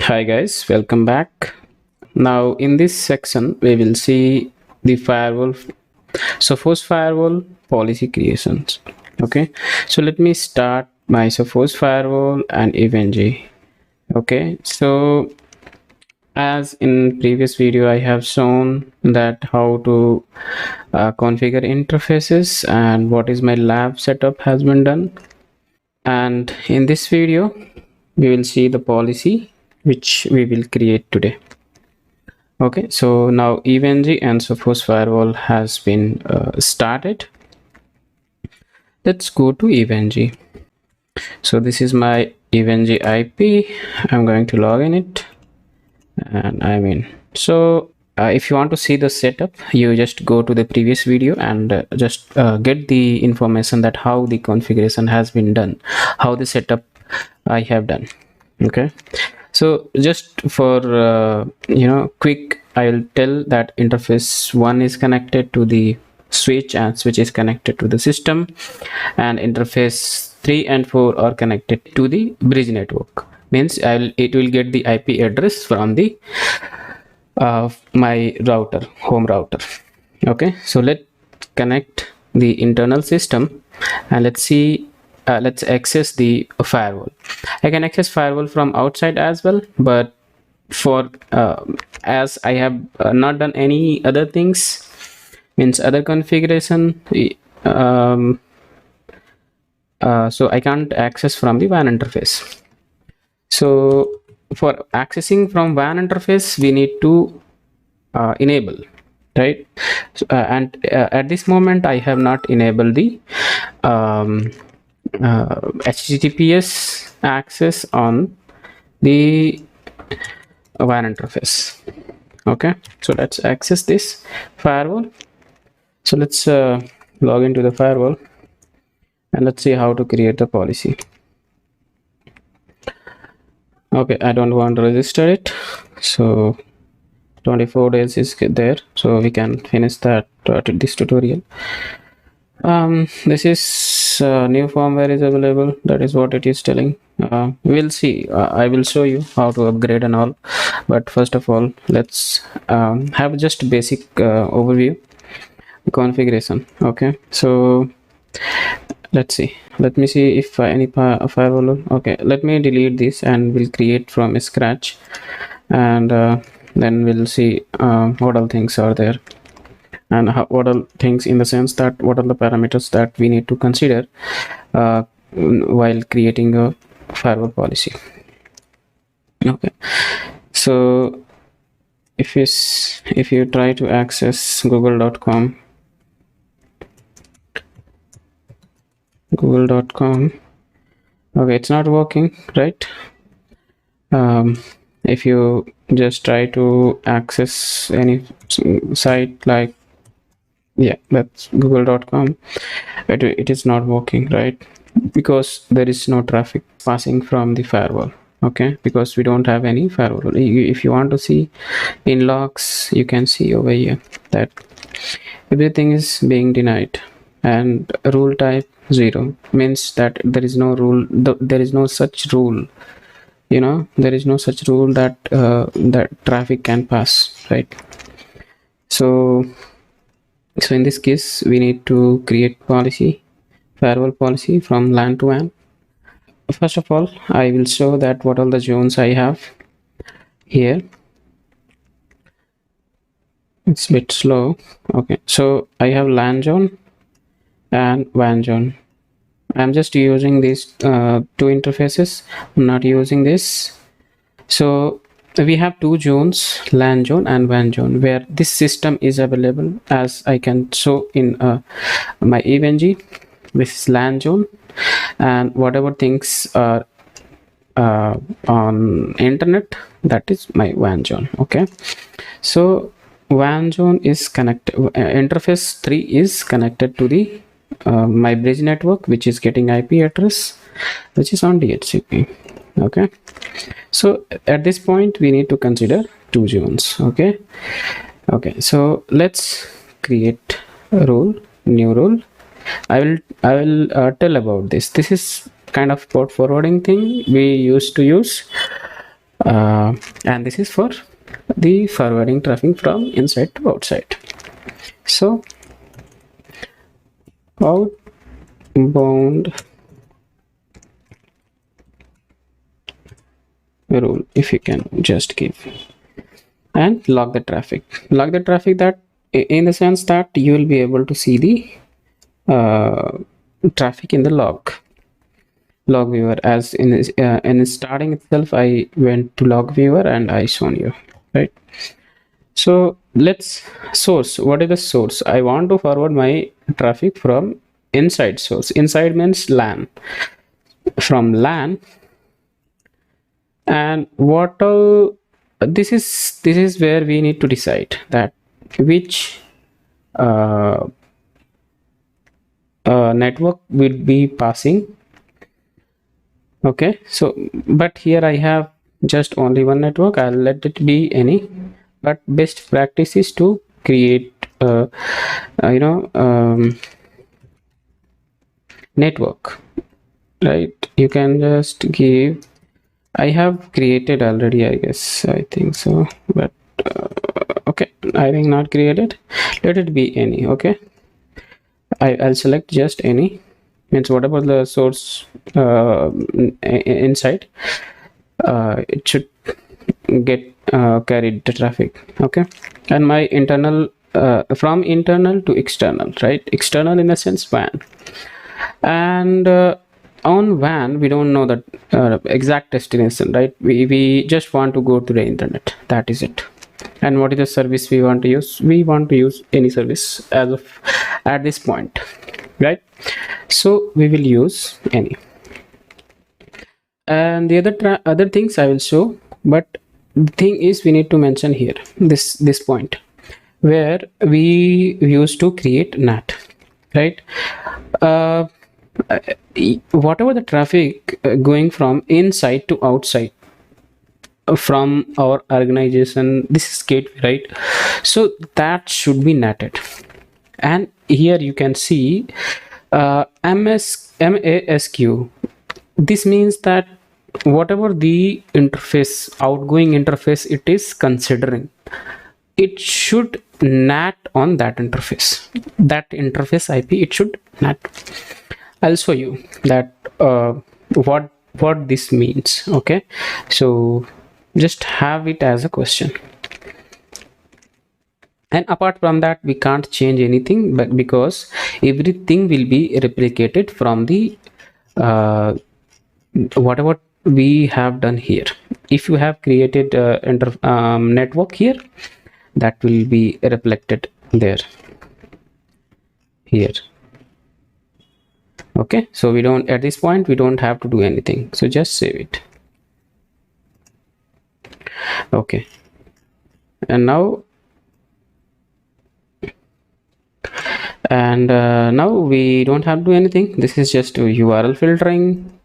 Hi guys, welcome back. Now in this section we will see the firewall, Sophos Firewall policy creations. Okay, so let me start my Sophos Firewall and EVNG. Okay, so as in previous video I have shown that how to configure interfaces and what is my lab setup has been done, and in this video we will see the policy which we will create today. Okay, so now EVNG and Sophos Firewall has been started. Let's go to EVNG. So this is my EVNG IP. I'm going to log in it, and I'm in. So if you want to see the setup, you just go to the previous video and just get the information that how the configuration has been done, how the setup I have done. Okay, so just for quick, I will tell that interface 1 is connected to the switch and switch is connected to the system, and interface 3 and 4 are connected to the bridge network. Means it will get the IP address from the my router, home router. Okay, so let's connect the internal system and let's see. Let's access the firewall. I can access firewall from outside as well, but for as I have not done any other things, means other configuration, so I can't access from the WAN interface. So for accessing from WAN interface we need to enable, right? So, and at this moment I have not enabled the HTTPS access on the WAN interface. Okay, so let's access this firewall. So let's log into the firewall and let's see how to create the policy. Okay, I don't want to register it, so 24 days is there, so we can finish that this tutorial. This is new firmware is available, that is what it is telling. We'll see. I will show you how to upgrade and all, but first of all let's have just basic overview configuration. Okay, so let's see. Let me see if any firewall. Okay, let me delete this and we'll create from scratch, and then we'll see what all things are there, and what are things in the sense that what are the parameters that we need to consider while creating a firewall policy. Okay, so if you try to access google.com, okay, it's not working, right? If you just try to access any site like, yeah, that's google.com, it is not working, right? Because there is no traffic passing from the firewall. Okay, because we don't have any firewall. If you want to see in logs, you can see over here that everything is being denied, and rule type 0 means that there is no rule, there is no such rule, there is no such rule that that traffic can pass, right? So in this case we need to create policy, firewall policy from LAN to WAN. First of all I will show that what all the zones I have here. It's a bit slow. Okay, so I have LAN zone and WAN zone. I'm just using these two interfaces. I'm not using this. So we have two zones, LAN zone and WAN zone, where this system is available, as I can show in my EVNG. This is LAN zone, and whatever things are on internet, that is my WAN zone. Okay, so WAN zone is connected, interface 3 is connected to the my bridge network, which is getting IP address which is on DHCP. Okay, so at this point we need to consider two zones. Okay, so let's create a rule, new rule. I will tell about this. This is kind of port forwarding thing we used to use and this is for the forwarding traffic from inside to outside. So outbound rule, if you can just give, and log the traffic, that in the sense that you will be able to see the traffic in the log viewer. As in starting itself, I went to log viewer and I shown you, right? So let's source. What is the source? I want to forward my traffic from inside source. Inside means LAN. From LAN, and what all, this is where we need to decide that which uh, network will be passing. Okay, so but here I have just only one network. I'll let it be any, but best practice is to create you know network, right? You can just give, I have created already, I guess, I think so, but okay, I think not created. Let it be any. Okay, I'll select just any, means whatever the source inside, it should get carried the traffic. Okay, and my internal, from internal to external, right? External in the sense WAN, and on WAN we don't know the exact destination, right? We just want to go to the internet, that is it. And what is the service we want to use? We want to use any service as of at this point, right? So we will use any, and the other things I will show, but the thing is we need to mention here this point where we used to create NAT, right? uh, Whatever the traffic going from inside to outside from our organization, this is gateway, right? So that should be netted. And here you can see MASQ. This means that whatever the interface, outgoing interface it is considering, it should NAT on that interface. That interface IP, it should NAT. I'll show you that what this means. Okay, so just have it as a question. And apart from that, we can't change anything, but because everything will be replicated from the whatever we have done here. If you have created network here, that will be reflected there, here. Okay, so we don't, at this point we don't have to do anything, so just save it. Okay, and now now we don't have to do anything. This is just URL filtering,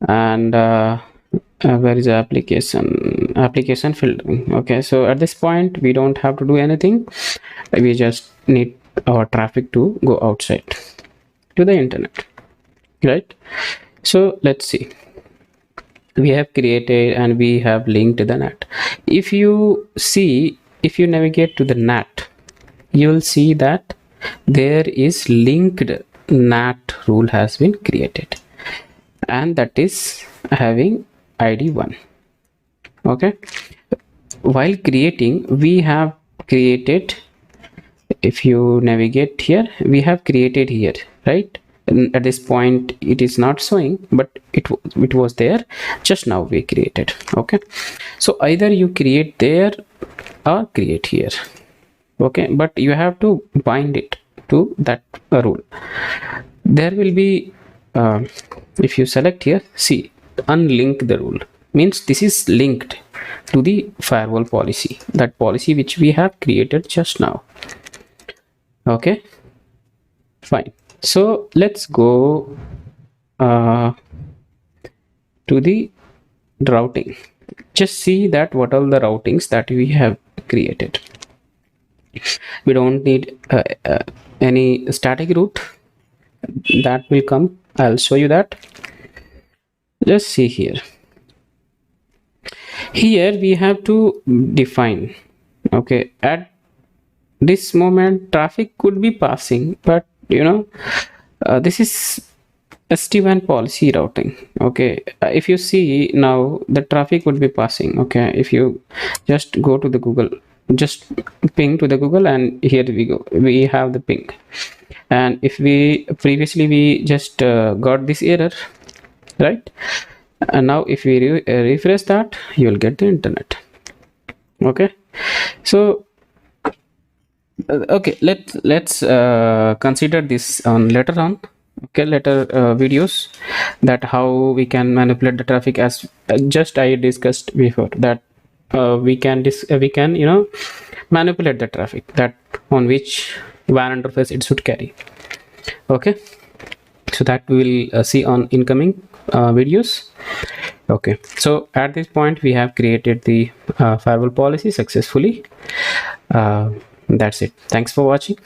and where is the application filtering. Okay, so at this point we don't have to do anything. We just need our traffic to go outside to the internet, right? So let's see, we have created and we have linked the NAT. If you see, if you navigate to the NAT, you will see that there is linked NAT rule has been created, and that is having ID 1. Okay, while creating, we have created, if you navigate here, we have created here, right? And at this point it is not showing, but it was there just now, we created. Okay, so either you create there or create here. Okay, but you have to bind it to that rule. There will be if you select here, see, unlink the rule, means this is linked to the firewall policy, that policy which we have created just now. Okay, fine. So let's go to the routing. Just see that what are the routings that we have created. We don't need any static route, that will come, I'll show you that. Just see here, Here we have to define, okay, at this moment traffic could be passing, but this is SD-WAN policy routing. Okay, if you see now the traffic would be passing. Okay, if you just go to the Google, just ping to the Google, and here we go, we have the ping. And if we previously we just got this error, right? And now if we refresh that, you will get the internet. Okay, so okay, let's consider this on later on. Okay, later videos, that how we can manipulate the traffic, as just I discussed before, that we can manipulate the traffic, that on which WAN interface it should carry. Okay, so that we will see on incoming videos. Okay, so at this point we have created the firewall policy successfully. That's it. Thanks for watching.